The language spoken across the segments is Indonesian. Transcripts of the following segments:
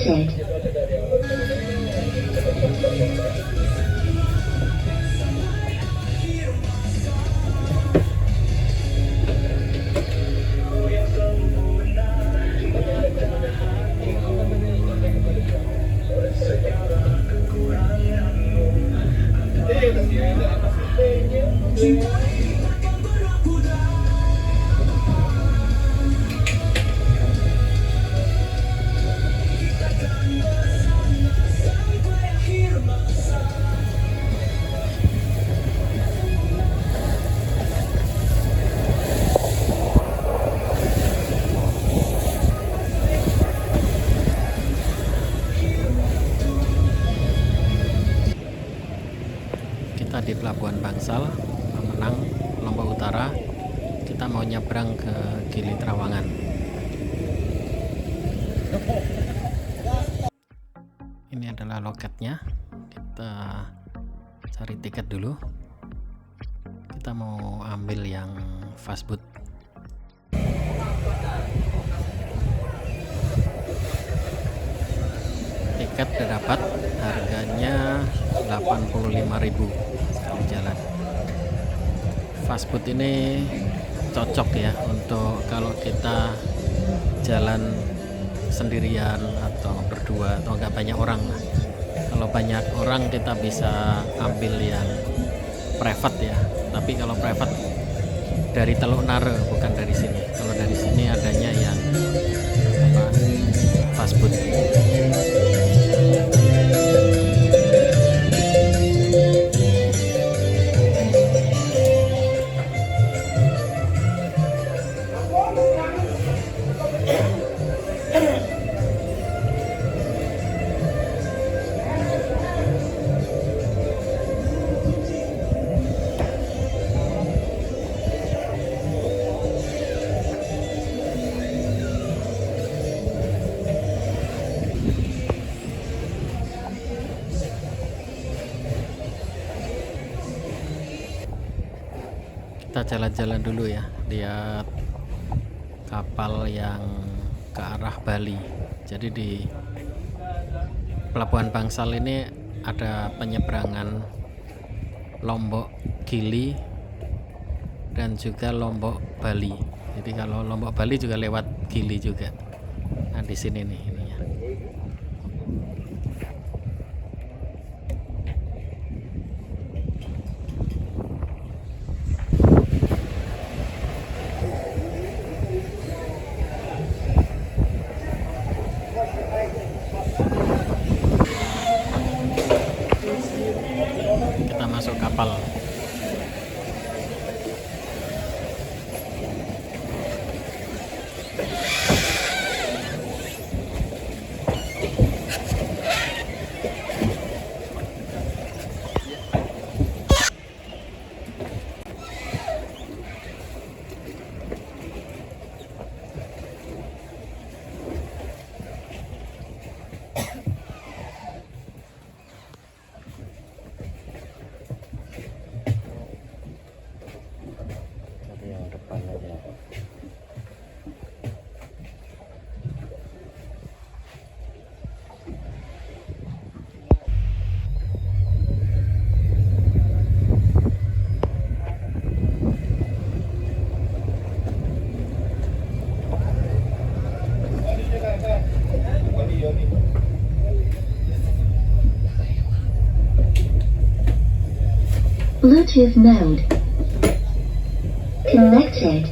Connected. Kita di Pelabuhan Bangsal, Pemenang, Lombok Utara. Kita mau nyebrang ke Gili Trawangan. Ini adalah loketnya. Kita cari tiket dulu. Kita mau ambil yang fastboot. Tiket dapat, harganya 85.000 sekali jalan. Fastboot ini cocok ya untuk kalau kita jalan sendirian atau berdua atau nggak banyak orang lah. Kalau banyak orang kita bisa ambil yang private ya, tapi kalau private dari Teluk Nare, bukan dari sini. Kalau dari sini adanya yang fastboot. Kita jalan-jalan dulu ya, lihat kapal yang ke arah Bali. Jadi di Pelabuhan Bangsal ini ada penyeberangan Lombok Gili dan juga Lombok Bali. Jadi kalau Lombok Bali juga lewat Gili juga. Nah di sini nih ininya. Kita masuk kapal. Bluetooth mode. Connected.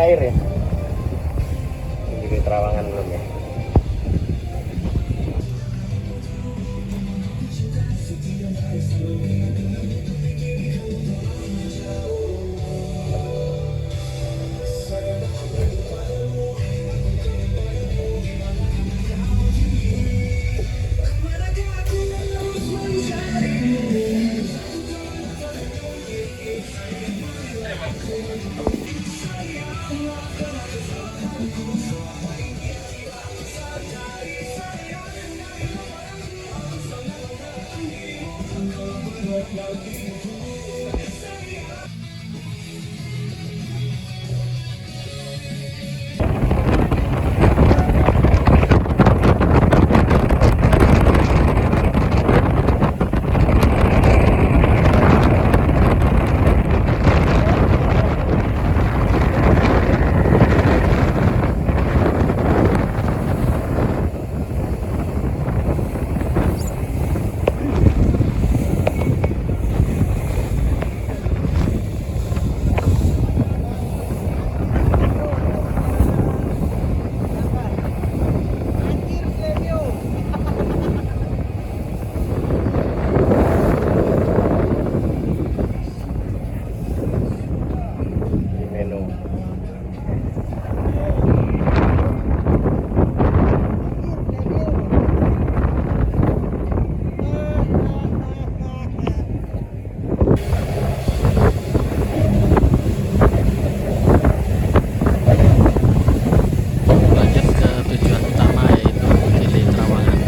air ya. Gili Trawangan belum ya. Lanjut ke tujuan utama yaitu Gili Trawangan.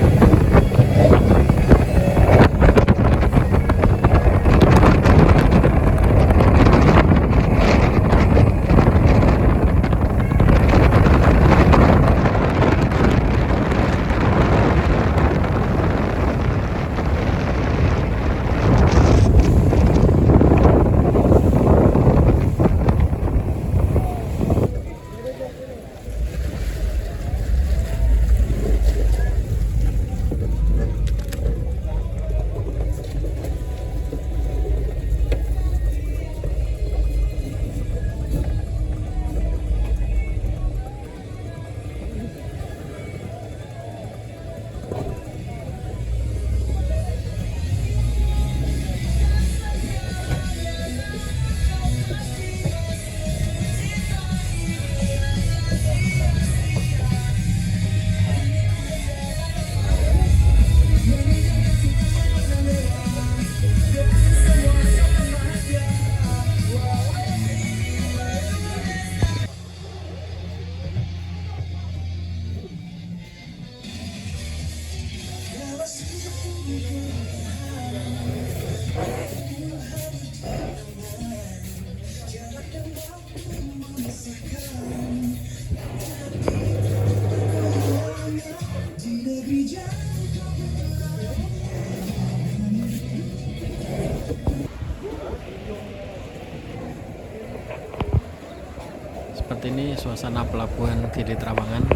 Seperti ini suasana pelabuhan Gili Trawangan.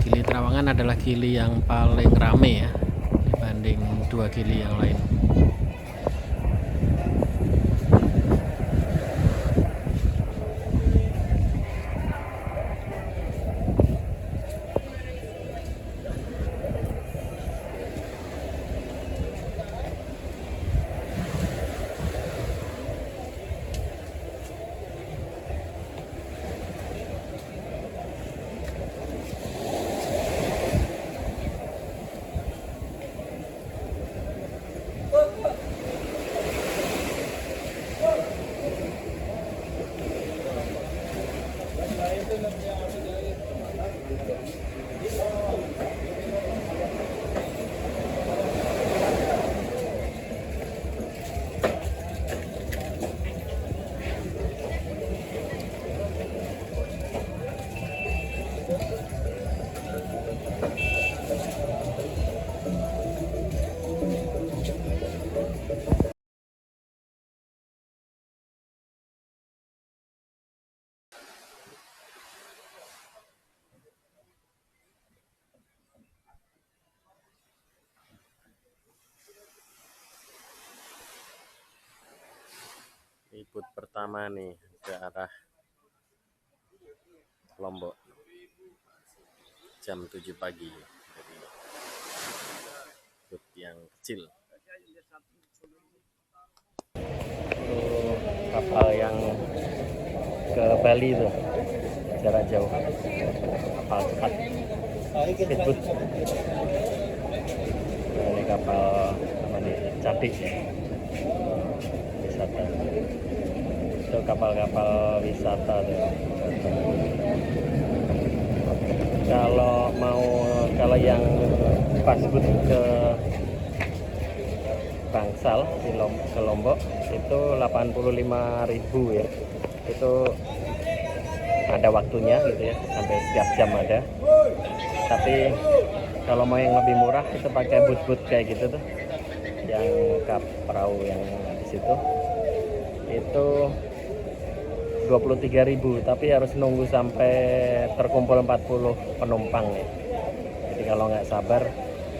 Gili Trawangan adalah gili yang paling rame ya dibanding dua gili yang lain. Ribut pertama nih ke arah Lombok jam 7 pagi dari boot yang kecil. Kapal yang ke Bali itu jarak jauh, kapal cepat speedboat. Ini kapal apa nih, Cadik ya, wisata. Itu kapal-kapal wisata tuh. Kalau yang pasboot ke Bangsal ke Lombok itu 85.000 ya. Itu ada waktunya gitu ya, sampai setiap jam ada. Tapi kalau mau yang lebih murah itu pakai boot kayak gitu tuh, yang kap perahu yang di situ itu 23.000, tapi harus nunggu sampai terkumpul 40 penumpang ya. Jadi kalau nggak sabar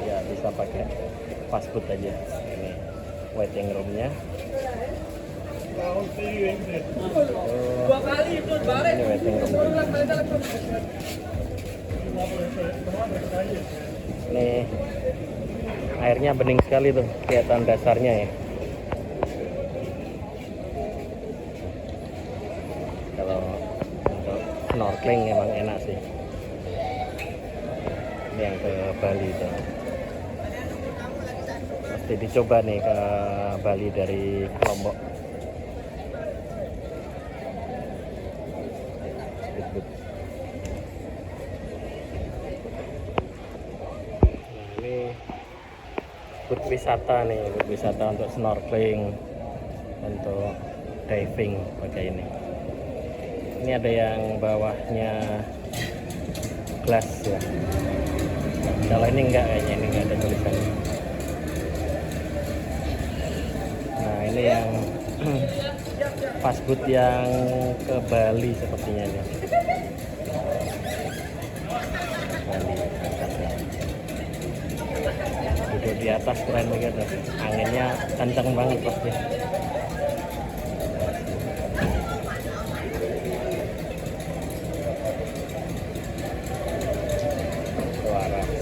ya bisa pakai pasboot aja. Ini waiting roomnya. Ini waiting room. Ini airnya bening sekali tuh, kelihatan dasarnya ya. Kalau untuk snorkeling emang enak sih. Ini yang ke Bali tuh. Mesti dicoba nih ke Bali dari Lombok. Nah, ini boot wisata nih, boot wisata untuk snorkeling, untuk diving pakai ini. Ini ada yang bawahnya glass ya. Kalau ini enggak, kayaknya ini enggak ada tulisannya. Nah, ini yang pasboot yang ke Bali sepertinya nih. Bali atasnya. Duduk di atas keren begitu. Anginnya kencang banget pasti.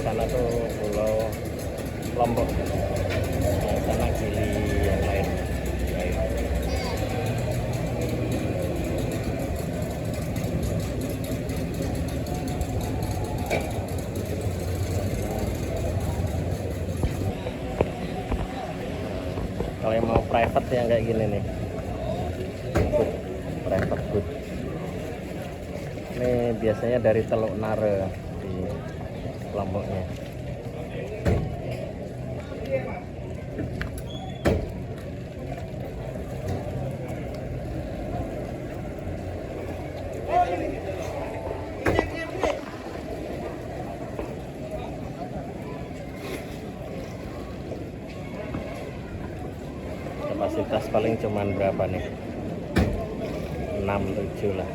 Sana tuh pulau Lombok, yang sana Gili yang lain. Kalau yang mau private yang kayak gini nih, boot, private boot. Ini biasanya dari Teluk Nare di Lomboknya. Kapasitas paling cuman berapa nih, 6-7 lah.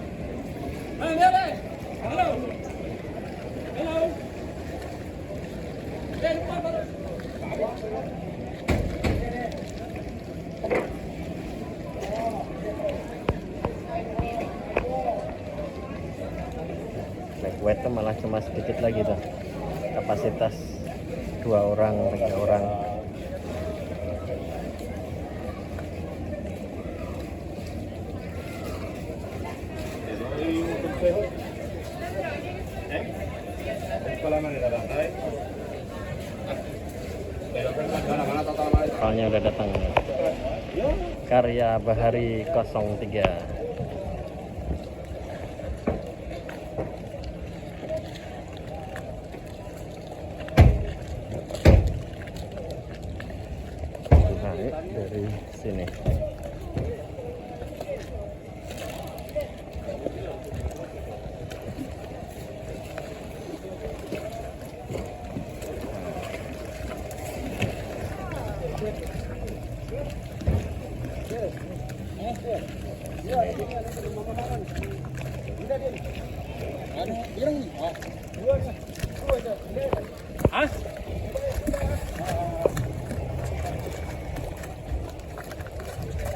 Naik weight tuh malah cuma sedikit lagi tuh, kapasitas 2 orang 3 orang. Kapalnya udah datang. Karya Bahari 03. Naik dari sini.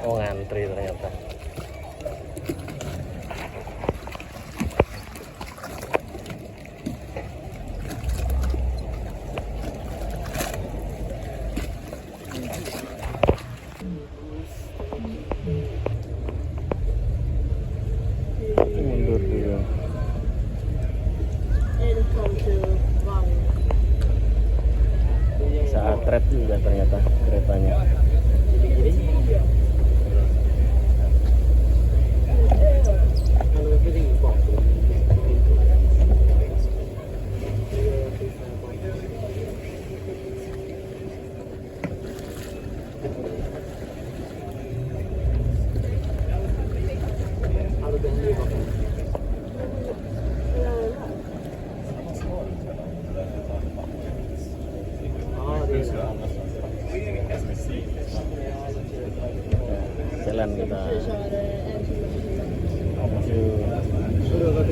Oh, ngantri ternyata. Mundur dulu. Saat red juga ternyata keretanya. Jalan kita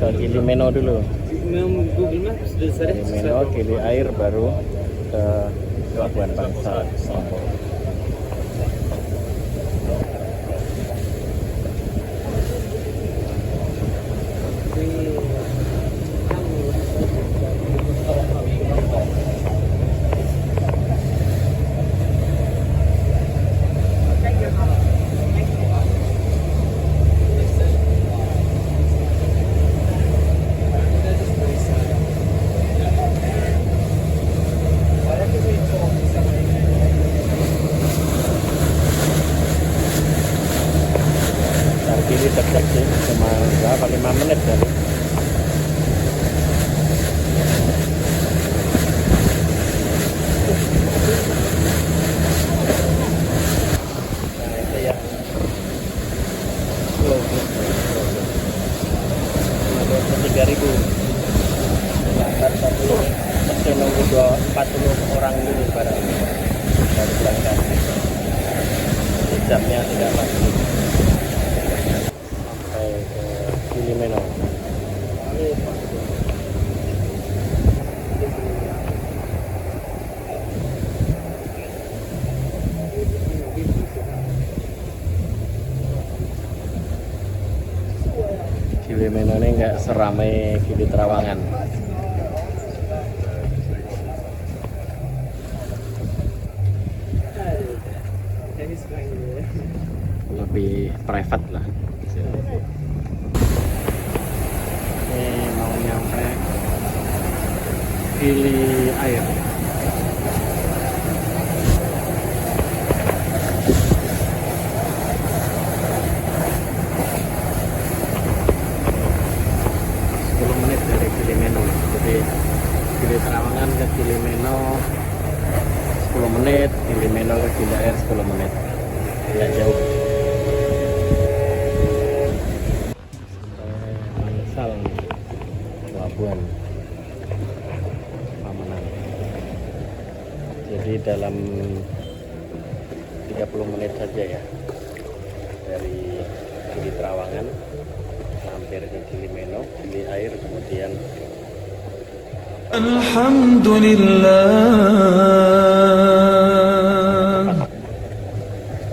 ke Gili Meno dulu. Gili Meno, Gili Air, baru ke Pelabuhan Bangsa Lombok. Kiri dekat sih, cuma berapa 5 menit dari. Nah itu ya. Ada 3.000. Lantar satu mesti nunggu 40 orang dulu baru berangkat. Jamnya tidak pasti. Gili Meno. Gili Meno ini nggak seramai Gili Trawangan. Lebih private lah. Ini mau nyampe Gili Air. Menit dari Gili Meno. Jadi Gili Trawangan ke Gili Meno 10 menit, Gili Meno ke Gili Air 10 menit. Tidak jauh. Pelabuhan Pamanan. Jadi dalam 30 menit saja ya dari Gili Trawangan hampir ke Gili Meno, Gili Air, kemudian Alhamdulillah.